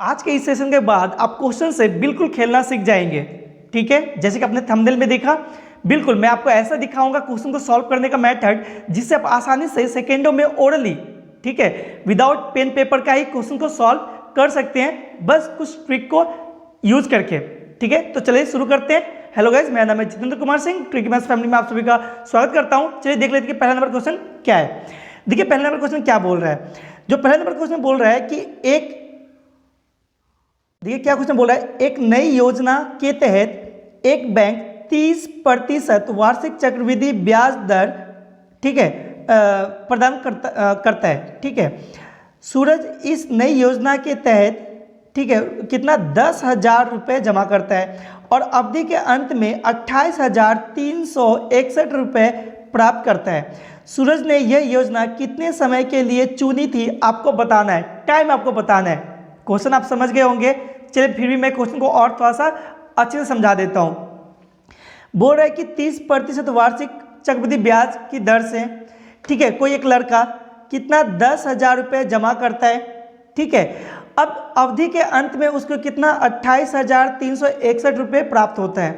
आज के इस सेशन के बाद आप क्वेश्चन से बिल्कुल खेलना सीख जाएंगे। ठीक है, जैसे कि आपने थंबनेल में देखा, बिल्कुल मैं आपको ऐसा दिखाऊंगा क्वेश्चन को सॉल्व करने का मेथड, जिससे आप आसानी से सेकेंडों में ओरली, ठीक है, विदाउट पेन पेपर का ही क्वेश्चन को सॉल्व कर सकते हैं, बस कुछ ट्रिक को यूज करके। ठीक है, तो चलिए शुरू करते हैं। हेलो गाइज, मेरा नाम है Jitendra Kumar Singh, tricky maths family में आप सभी का स्वागत करता हूं। चलिए देख लेते हैं कि पहला नंबर क्वेश्चन क्या है। देखिए पहला नंबर क्वेश्चन क्या बोल रहा है। जो पहला नंबर क्वेश्चन बोल रहा है कि देखिए क्या क्वेश्चन बोल रहा है, एक नई योजना के तहत एक बैंक 30% वार्षिक चक्रवृद्धि ब्याज दर, ठीक है, प्रदान करता है। ठीक है, सूरज इस नई योजना के तहत, ठीक है, कितना 10,000 रुपये जमा करता है और अवधि के अंत में 28,361 रुपये प्राप्त करता है। सूरज ने यह योजना कितने समय के लिए चुनी थी, आपको बताना है, टाइम आपको बताना है। क्वेश्चन आप समझ गए होंगे। चलिए फिर भी मैं क्वेश्चन को और थोड़ा सा अच्छे से समझा देता हूँ। बोल रहा है कि 30% वार्षिक चक्रवृद्धि ब्याज की दर से, ठीक है, कोई एक लड़का कितना 10,000 रुपये जमा करता है। ठीक है, अब अवधि के अंत में उसको कितना 28,361 रुपये प्राप्त होता है।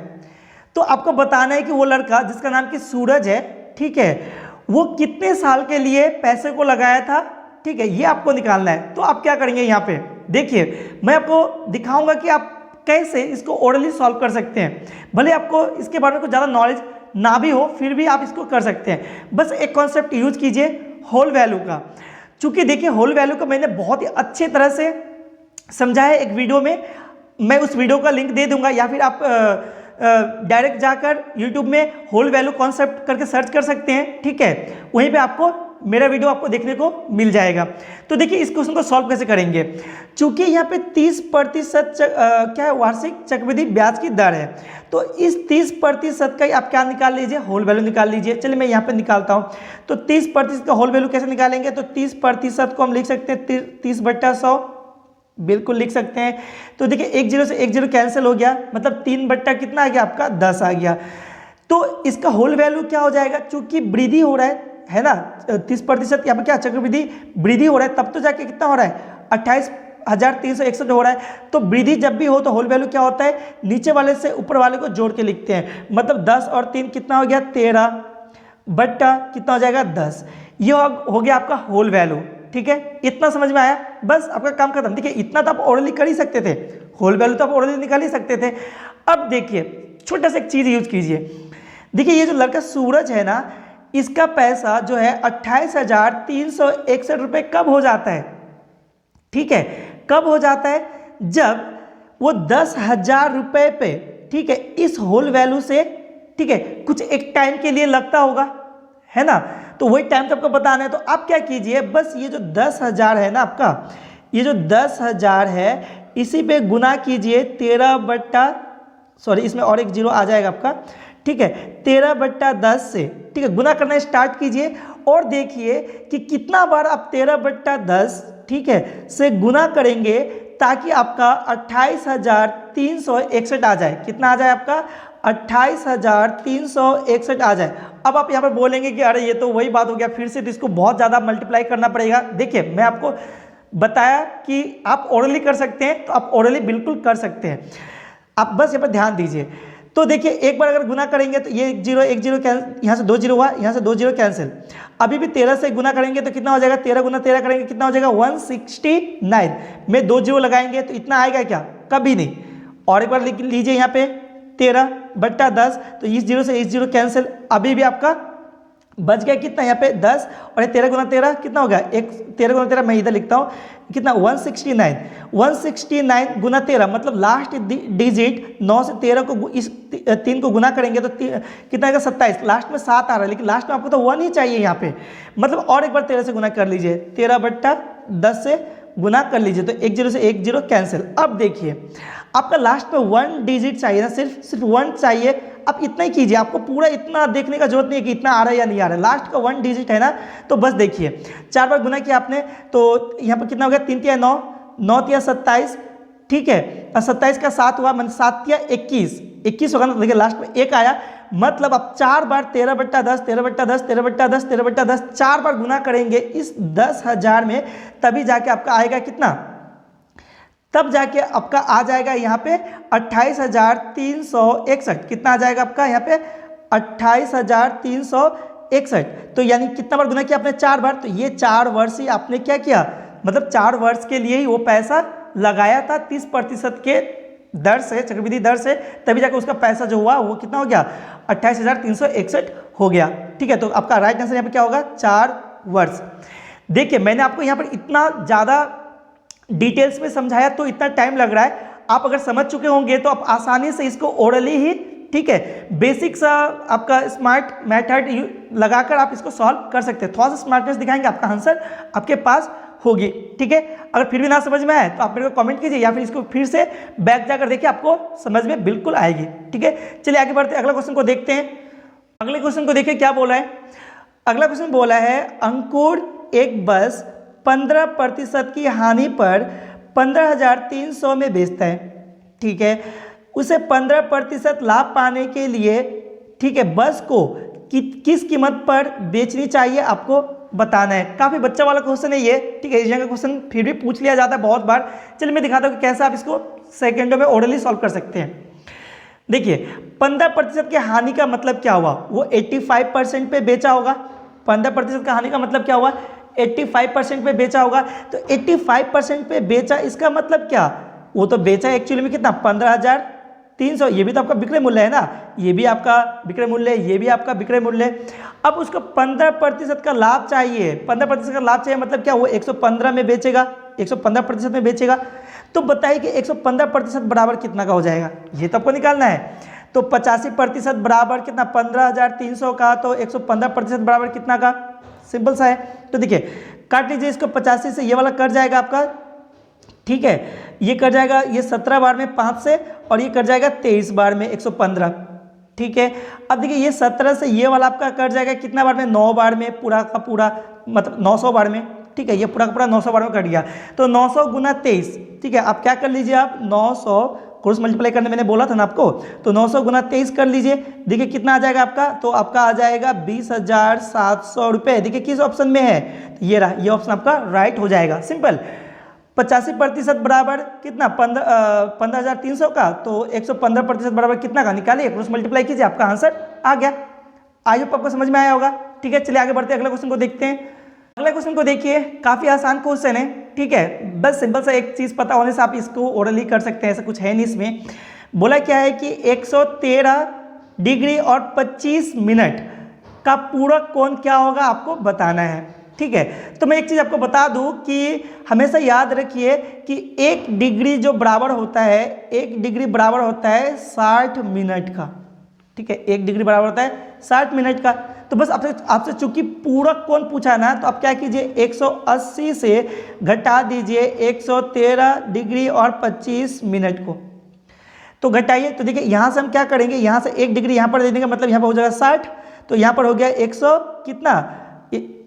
तो आपको बताना है कि वो लड़का जिसका नाम कि सूरज है, ठीक है, वो कितने साल के लिए पैसे को लगाया था। ठीक है, ये आपको निकालना है। तो आप क्या करेंगे, यहाँ पे देखिए मैं आपको दिखाऊंगा कि आप कैसे इसको ओरली सॉल्व कर सकते हैं। भले आपको इसके बारे में कुछ ज़्यादा नॉलेज ना भी हो, फिर भी आप इसको कर सकते हैं। बस एक कॉन्सेप्ट यूज कीजिए होल वैल्यू का। चूंकि देखिए होल वैल्यू को मैंने बहुत ही अच्छे तरह से समझाया है एक वीडियो में, मैं उस वीडियो का लिंक दे दूंगा, या फिर आप डायरेक्ट जाकर यूट्यूब में होल वैल्यू कॉन्सेप्ट करके सर्च कर सकते हैं। ठीक है, वहीं पे आपको मेरा वीडियो आपको देखने को मिल जाएगा। तो देखिए इस क्वेश्चन को सॉल्व कैसे करेंगे। चूंकि यहाँ पे 30% क्या है, वार्षिक चक्रवृद्धि ब्याज की दर है, तो इस 30% का आप क्या निकाल लीजिए, होल वैल्यू निकाल लीजिए। चलिए मैं यहाँ पे निकालता हूँ। तो 30% का होल वैल्यू कैसे निकालेंगे, तो 30% को हम लिख सकते हैं 30/100, बिल्कुल लिख सकते हैं। तो देखिए एक जीरो से एक जीरो कैंसिल हो गया, मतलब 3 कितना आ गया आपका 10 आ गया। तो इसका होल वैल्यू क्या हो जाएगा, चूंकि वृद्धि हो रहा है ना, 30% यहाँ पर क्या चक्रवृद्धि वृद्धि हो रहा है, तब तो जाके कितना हो रहा है 28,361 हो रहा है। तो वृद्धि जब भी हो तो होल वैल्यू क्या होता है, नीचे वाले से ऊपर वाले को जोड़ के लिखते हैं। मतलब 10 और 3 कितना हो गया 13 बट्टा कितना हो जाएगा 10। ये हो गया आपका होल वैल्यू। ठीक है, इतना समझ में आया, बस आपका काम खत्म। देखिए इतना तो आप ओरली कर ही सकते थे, होल वैल्यू तो आप ओरली निकाल ही सकते थे। अब देखिए छोटा सा एक चीज यूज कीजिए। देखिए ये जो लड़का सूरज है ना, इसका पैसा जो है 28,361 रुपये कब हो जाता है। ठीक है, कब हो जाता है, जब वो 10,000 रुपये पे, ठीक है, इस होल वैल्यू से, ठीक है, कुछ एक टाइम के लिए लगता होगा, है ना। तो वही टाइम तो आपको बताना है। तो आप क्या कीजिए, बस ये जो 10,000 है ना आपका, ये जो 10,000 है इसी पे गुना कीजिए 13 सॉरी इसमें और एक जीरो आ जाएगा आपका। ठीक है, 13/10 से, ठीक है, गुना करना स्टार्ट कीजिए और देखिए कि कितना बार आप 13/10, ठीक है, से गुना करेंगे ताकि आपका 28,361 आ जाए। कितना आ जाए आपका 28,361 आ जाए। अब आप यहाँ पर बोलेंगे कि अरे ये तो वही बात हो गया, फिर से तो इसको बहुत ज़्यादा मल्टीप्लाई करना पड़ेगा। देखिए मैं आपको बताया कि आप ओरली कर सकते हैं, तो आप ओरली बिल्कुल कर सकते हैं। आप बस यहाँ पर ध्यान दीजिए। तो देखिए एक बार अगर गुना करेंगे तो ये एक जीरो कैंसिल, यहाँ से 2 जीरो हुआ, यहाँ से 2 जीरो कैंसिल। अभी भी 13 से गुना करेंगे तो कितना हो जाएगा, 13 गुना 13 करेंगे कितना हो जाएगा 169 में 2 जीरो लगाएंगे तो इतना आएगा क्या, कभी नहीं। और एक बार लिख लीजिए यहाँ पे 13/10, तो इस जीरो से इस जीरो कैंसिल, अभी भी आपका बच गया कितना यहाँ पे 10, और ये 13 गुना 13 कितना होगा, एक 13 गुना 13 मैं इधर लिखता हूँ कितना 169 गुना 13, मतलब लास्ट डिजिट 9 से 13 को इस 3 को गुना करेंगे तो कितना आएगा 27। लास्ट में 7 आ रहा है, लेकिन लास्ट में आपको तो 1 ही चाहिए यहाँ पे। मतलब और एक बार 13 से गुना कर लीजिए, 13/10 से गुना कर लीजिए, तो एक जीरो से एक जीरो कैंसिल। अब देखिए आपका लास्ट में 1 डिजिट चाहिए ना, सिर्फ 1 चाहिए। आप इतना ही कीजिए, आपको पूरा इतना देखने का जरूरत नहीं है कि इतना आ रहा है या नहीं आ रहा है, लास्ट का 1 डिजिट है ना। तो बस देखिए 4 बार गुना किया आपने तो यहाँ पर कितना हो गया, 3 तिया 9, 9 तिया 27, ठीक है, और 27 का 7 हुआ, मतलब 7 तिया 21 होगा ना। देखिए लास्ट में 1 आया, मतलब आप 4 बार 13/10 13/10 13/10 13/10 4 बार गुना करेंगे इस 10,000 में, तभी जाके आपका आएगा कितना तब जाके आपका आ जाएगा यहाँ पे 28,361। कितना आ जाएगा आपका यहाँ पे 28,361। तो यानी कितना बार गुना किया आपने? 4 बार। तो ये 4 वर्ष ही आपने क्या किया, मतलब 4 वर्ष के लिए ही वो पैसा लगाया था 30% के दर से, चक्रवृद्धि दर से, तभी जाकर उसका पैसा जो हुआ वो कितना हो गया 28,361 हो गया। ठीक है, तो आपका राइट आंसर यहाँ पे क्या होगा 4 वर्ष। देखिए मैंने आपको यहाँ पर इतना ज़्यादा डिटेल्स में समझाया तो इतना टाइम लग रहा है, आप अगर समझ चुके होंगे तो आप आसानी से इसको ओरली ही, ठीक है, बेसिक सा आपका स्मार्ट मेथड लगाकर आप इसको सॉल्व कर सकते हैं। थोड़ा सा स्मार्टनेस दिखाएंगे, आपका आंसर आपके पास होगी। ठीक है, अगर फिर भी ना समझ में आए तो आप मेरे को कमेंट कीजिए या फिर इसको फिर से बैक जाकर देखिए, आपको समझ में बिल्कुल आएगी। ठीक है, चलिए आगे बढ़ते हैं, अगला क्वेश्चन को देखते हैं। अगले क्वेश्चन को देखिए क्या बोला है। अगला क्वेश्चन बोला है अंकुर एक बस 15% की हानि पर 15,300 में बेचता है। ठीक है, उसे 15% लाभ पाने के लिए, ठीक है, बस को किस कीमत पर बेचनी चाहिए आपको बताना है। काफ़ी बच्चा वाला क्वेश्चन है ये। ठीक है, इस जगह क्वेश्चन फिर भी पूछ लिया जाता है बहुत बार। चलिए मैं दिखाता हूँ कि कैसे आप इसको सेकेंडों में ओरली सॉल्व कर सकते हैं। देखिए 15% के हानि का मतलब क्या हुआ, वो 85% पे बेचा होगा। 15% का हानि का मतलब क्या हुआ, 85% पे बेचा होगा। तो 85% पे बेचा, इसका मतलब क्या, वो तो बेचा एक्चुअली में कितना 15,300। ये भी तो आपका विक्रय मूल्य है ना, ये भी आपका विक्रय मूल्य है, ये भी आपका विक्रय मूल्य है। अब उसको 15% का लाभ चाहिए। 15% का लाभ चाहिए मतलब क्या, वो 115 में बेचेगा, 115% में बेचेगा। तो बताइए कि 115% बराबर कितना का हो जाएगा, ये तो आपको निकालना है। तो 85% बराबर कितना 15,300 का, तो 115% बराबर कितना का, सिंपल सा है। तो देखिए काट लीजिए इसको, 85 से ये वाला कट जाएगा आपका। ठीक है, ये कट जाएगा, ये 17 बार में 5 से, और ये कट जाएगा 23 बार में 115। ठीक है, अब देखिए ये 17 से ये वाला आपका कट जाएगा कितना बार में, 9 बार में, पूरा का पूरा मतलब 900 बार में। ठीक है, ये पूरा का पूरा 900 बार में कट गया। तो 900 गुना 23, ठीक है, आप क्या कर लीजिए, आप 900 क्रॉस मल्टीप्लाई करने मैंने बोला था ना आपको, तो 900 गुना 23 कर लीजिए। देखिए कितना आ जाएगा आपका, तो आपका आ जाएगा 20,700 रुपये। देखिए किस ऑप्शन में है, तो ये रहा, ये ऑप्शन आपका राइट हो जाएगा। सिंपल। 85% बराबर कितना 15,300 का, तो 115% बराबर कितना का, निकालिए, क्रॉस मल्टीप्लाई कीजिए, आपका आंसर आ गया। आई होप आपको समझ में आया होगा। ठीक है, चलिए आगे बढ़ते हैं, अगले क्वेश्चन को देखते हैं। अगले क्वेश्चन को देखिए, काफ़ी आसान क्वेश्चन है। ठीक है, बस सिंपल सा एक चीज़ पता होने से आप इसको ओरली कर सकते हैं, ऐसा कुछ है नहीं इसमें। बोला क्या है कि 113 डिग्री और 25 मिनट का पूरक कोण क्या होगा आपको बताना है। ठीक है, तो मैं एक चीज़ आपको बता दूं कि हमेशा याद रखिए कि 1 डिग्री जो बराबर होता है, 1 डिग्री बराबर होता है 60 मिनट का। ठीक है, 1 डिग्री बराबर होता है 60 मिनट का। तो बस आपसे चूंकि पूरक कोण पूछा ना, तो आप क्या कीजिए 180 से घटा दीजिए 113 डिग्री और 25 मिनट को, तो घटाइए। तो देखिए यहाँ से हम क्या करेंगे, यहाँ से 1 डिग्री यहाँ पर दे देंगे, मतलब यहाँ पर हो जाएगा 60, तो यहाँ पर हो गया 100 कितना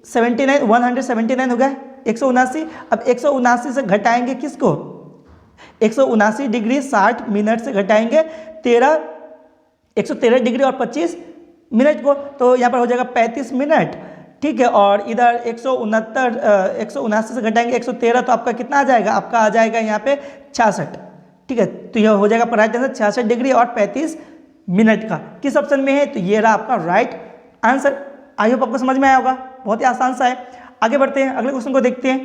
79, 179 हो गया 179। अब 179 से घटाएंगे किसको, 179 डिग्री 60 मिनट से घटाएंगे 113 डिग्री और 25 मिनट को, तो यहाँ पर हो जाएगा 35 मिनट। ठीक है, और इधर 179 से घटाएंगे 113, तो आपका कितना आ जाएगा, आपका आ जाएगा यहाँ पे 66। ठीक है, तो यह हो जाएगा आपका राइट आंसर 66 डिग्री और 35 मिनट का। किस ऑप्शन में है, तो ये रहा आपका राइट आंसर। आई होप आपको समझ में आया होगा, बहुत ही आसान सा है। आगे बढ़ते हैं, अगले क्वेश्चन को देखते हैं।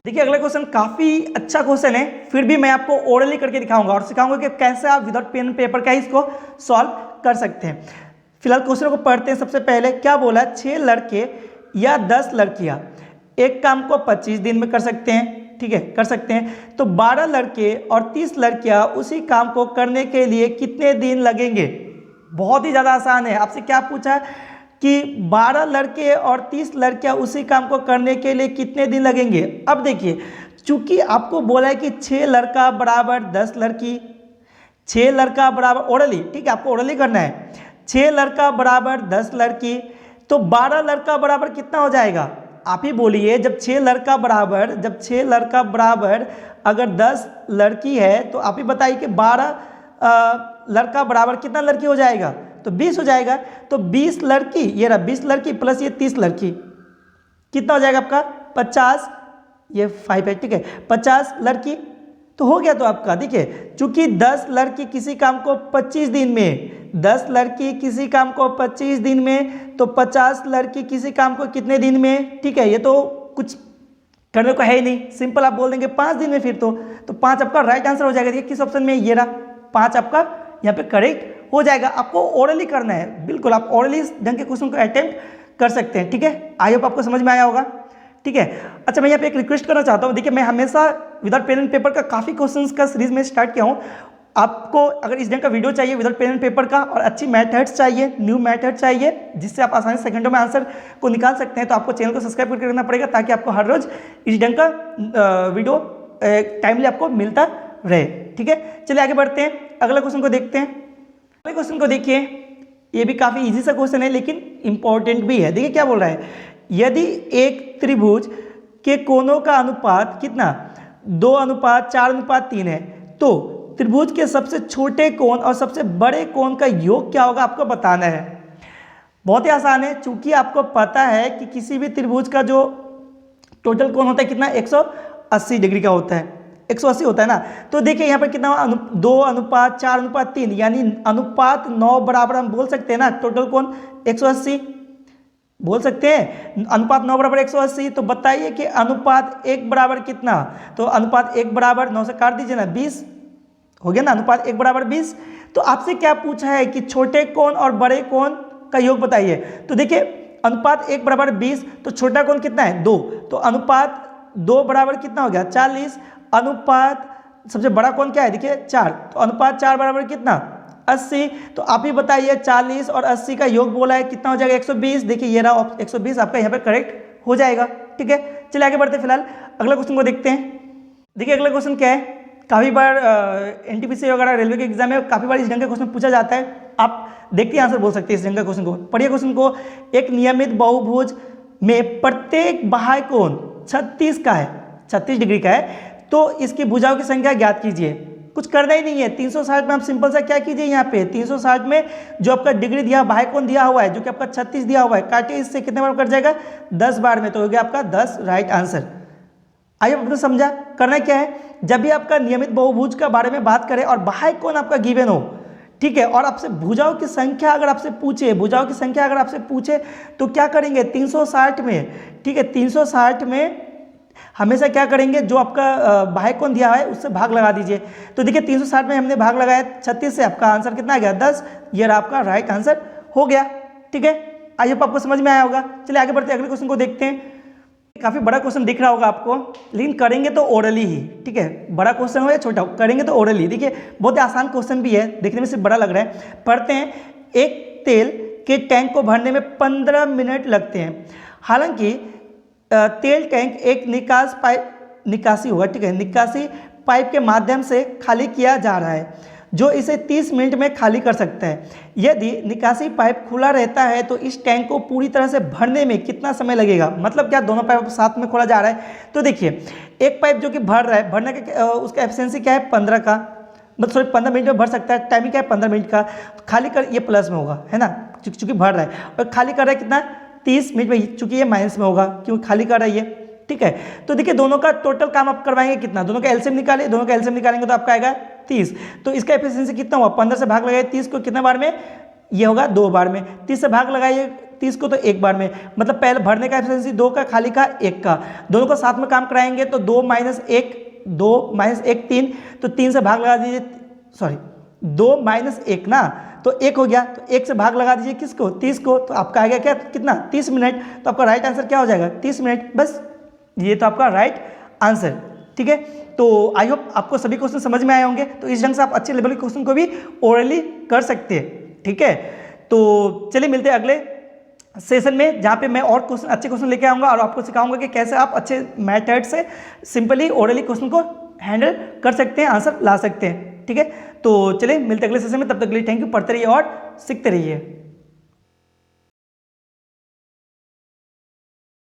देखिए अगला क्वेश्चन काफ़ी अच्छा क्वेश्चन है, फिर भी मैं आपको ओरली करके दिखाऊंगा और सिखाऊंगा कि कैसे आप विदाउट पेन पेपर का इसको सॉल्व कर सकते हैं। फिलहाल क्वेश्चन को पढ़ते हैं। सबसे पहले क्या बोला, 6 लड़के या 10 लड़कियां एक काम को 25 दिन में कर सकते हैं। ठीक है, कर सकते हैं। तो 12 लड़के और 30 लड़कियां उसी काम को करने के लिए कितने दिन लगेंगे। बहुत ही ज़्यादा आसान है। आपसे क्या पूछा कि 12 लड़के और 30 लड़कियां उसी काम को करने के लिए कितने दिन लगेंगे। अब देखिए, चूंकि आपको बोला है कि 6 लड़का बराबर 10 लड़की, 6 लड़का बराबर ओरली, ठीक है, आपको ओरली करना है, 6 लड़का बराबर 10 लड़की, तो 12 लड़का बराबर कितना हो जाएगा, आप ही बोलिए। जब 6 लड़का बराबर अगर 10 लड़की है, तो आप ही बताइए कि 12 लड़का बराबर कितना लड़की हो जाएगा, तो 20 हो जाएगा। तो 20 लड़की, ये रहा 20 लड़की प्लस ये 30 लड़की, कितना हो जाएगा आपका 50, ये 5 है। ठीक है, 50 लड़की तो हो गया तो आपका। देखिए चूंकि 10 लड़की किसी काम को 25 दिन में, 10 लड़की किसी काम को 25 दिन में, तो 50 लड़की किसी काम को कितने दिन में, ठीक है। ये तो कुछ करने को है ही नहीं, सिंपल आप बोल देंगे 5 दिन में। फिर तो 5 आपका राइट आंसर हो जाएगा। देखिए किस ऑप्शन में, ये रहा 5 आपका यहाँ पे करेक्ट हो जाएगा। आपको ओरली करना है, बिल्कुल आप ओरली ढंग के क्वेश्चन को अटेम्प्ट कर सकते हैं, ठीक है। आई होप आपको समझ में आया होगा, ठीक है। अच्छा मैं यहाँ पे एक रिक्वेस्ट करना चाहता हूँ। देखिए मैं हमेशा विदाउट पेन एंड पेपर का काफ़ी क्वेश्चंस का सीरीज में स्टार्ट किया हूँ। आपको अगर इस ढंग का वीडियो चाहिए विदाउट पेन एंड पेपर का, और अच्छी मेथड्स चाहिए, न्यू मेथड चाहिए जिससे आप आसानी से सेकंडों में आंसर को निकाल सकते हैं, तो आपको चैनल को सब्सक्राइब करके रखना पड़ेगा, ताकि आपको हर रोज इस ढंग का वीडियो टाइमली आपको मिलता रहे, ठीक है। चलिए आगे बढ़ते हैं, अगला क्वेश्चन को देखते हैं। अगले क्वेश्चन को देखिए, ये भी काफ़ी ईजी सा क्वेश्चन है लेकिन इंपॉर्टेंट भी है। देखिए क्या बोल रहा है, यदि एक त्रिभुज के कोणों का अनुपात कितना 2:4:3 है, तो त्रिभुज के सबसे छोटे कोण और सबसे बड़े कोण का योग क्या होगा, आपको बताना है। बहुत ही आसान है, चूंकि आपको पता है कि किसी भी त्रिभुज का जो टोटल कोण होता है कितना 180 डिग्री का होता है, 180 होता है ना। तो देखिए यहाँ पर कितना 2:4:3, यानी अनुपात 9 बराबर हम बोल सकते हैं ना, टोटल कोण 180 बोल सकते हैं। अनुपात 9 बराबर 180, तो बताइए कि अनुपात 1 बराबर कितना, तो अनुपात 1 बराबर 9 से काट दीजिए ना 20 हो गया ना, अनुपात 1 बराबर 20। तो आपसे क्या पूछा है कि छोटे कोण और बड़े कोण का योग बताइए। तो देखिए अनुपात 1 बराबर 20, तो छोटा कोण कितना है 2, तो अनुपात 2 बराबर कितना हो गया 40। अनुपात सबसे बड़ा कोण क्या है, देखिए 4, तो अनुपात 4 बराबर कितना 80। तो आप ही बताइए 40 और 80 का योग बोला है कितना हो जाएगा 120। देखिए ये रहा 120 आपका यहाँ पे करेक्ट हो जाएगा, ठीक है। चलिए आगे बढ़ते हैं, फिलहाल अगला क्वेश्चन को देखते हैं। देखिए अगला क्वेश्चन क्या है, काफ़ी बार एनटीपीसी वगैरह रेलवे के एग्जाम में काफ़ी बार इस ढंग का क्वेश्चन पूछा जाता है। आप देखते ही आंसर बोल सकते हैं इस ढंग का क्वेश्चन को। पढ़िए क्वेश्चन को, एक नियमित बहुभुज में प्रत्येक बाह्य कोण 36 का है, 36 डिग्री का है, तो इसकी भुजाओं की संख्या ज्ञात कीजिए। कुछ करना ही नहीं है, 360 में आप सिंपल सा क्या कीजिए, यहाँ पे 360 में जो आपका डिग्री दिया बाह्य कोण दिया हुआ है, जो कि आपका 36 दिया हुआ है, काटिए इससे कितने बार कट जाएगा 10 बार में, तो हो गया आपका 10 राइट आंसर। आइए आपने समझा, करना क्या है, जब भी आपका नियमित बहुभुज का बारे में बात करें और बाह्य कोण आपका गिवन हो, ठीक है, और आपसे भुजाओं की संख्या अगर आपसे पूछे, भुजाओं की संख्या अगर आपसे पूछे तो क्या करेंगे 360 में, ठीक है, 360 में हमेशा क्या करेंगे, जो आपका बाह्य कोण दिया है उससे भाग लगा दीजिए। तो देखिए 360 में हमने भाग लगाया 36 से, आपका आंसर कितना आ गया 10। ये रहा आपका राइट आंसर हो गया, ठीक है। आई होप आपको समझ में आया होगा। चलिए आगे बढ़ते हैं, अगले क्वेश्चन को देखते हैं। काफ़ी बड़ा क्वेश्चन दिख रहा होगा आपको, लेकिन करेंगे तो ओरली ही, ठीक है। बड़ा क्वेश्चन हो या छोटा हो, करेंगे तो ओरली। देखिए बहुत ही आसान क्वेश्चन भी है, देखने में सिर्फ बड़ा लग रहा है। पढ़ते हैं, एक तेल के टैंक को भरने में 15 मिनट लगते हैं। हालांकि तेल टैंक एक निकासी होगा, ठीक है, निकासी पाइप के माध्यम से खाली किया जा रहा है, जो इसे 30 मिनट में खाली कर सकता है। यदि निकासी पाइप खुला रहता है तो इस टैंक को पूरी तरह से भरने में कितना समय लगेगा। मतलब क्या, दोनों पाइप साथ में खोला जा रहा है। तो देखिए एक पाइप जो कि भर रहा है, भरने का उसका एफिशिएंसी क्या है 15 का, मतलब सॉरी 15 मिनट में भर सकता है, टाइमिंग क्या है 15 मिनट का। खाली कर, ये प्लस में होगा, है ना, चूंकि भर रहा है, और खाली कर रहा है कितना 30 मिनट में, चूंकि ये माइनस में होगा क्योंकि खाली कर रहा है ये, ठीक है। तो देखिए दोनों का टोटल काम आप करवाएंगे कितना, दोनों का एलसीएम निकालिए, दोनों का एलसीएम निकालेंगे तो आपका आएगा 30। तो इसका एफिशिएंसी कितना हुआ, 15 से भाग लगाइए 30 को, कितने बार में, ये होगा 2 बार में। 30 से भाग लगाइए 30 को तो 1 बार में, मतलब पहले भरने का एफिशिएंसी 2 का, खाली का 1 का। दोनों को साथ में काम कराएंगे तो 2 - 1 2 - 1 3, तो 3 से भाग लगा दीजिए, सॉरी 2 - 1 ना, तो 1 हो गया, तो 1 से भाग लगा दीजिए किसको 30 को, तो आपका आएगा क्या कितना 30 मिनट। तो आपका राइट आंसर क्या हो जाएगा 30 मिनट, बस ये तो आपका राइट आंसर, ठीक है। तो आई होप आपको सभी क्वेश्चन समझ में आए होंगे। तो इस ढंग से आप अच्छे लेवल के क्वेश्चन को भी ओरली कर सकते हैं, ठीक है। तो चलिए मिलते हैं अगले सेशन में, जहाँ पे मैं और क्वेश्चन, अच्छे क्वेश्चन लेके आऊँगा और आपको सिखाऊंगा कि कैसे आप अच्छे मेथड से सिंपली ओरली क्वेश्चन को हैंडल कर सकते हैं, आंसर ला सकते हैं, ठीक है। तो चलिए मिलते हैं अगले सेशन में, तब तक के लिए थैंक यू। पढ़ते रहिए और सीखते रहिए।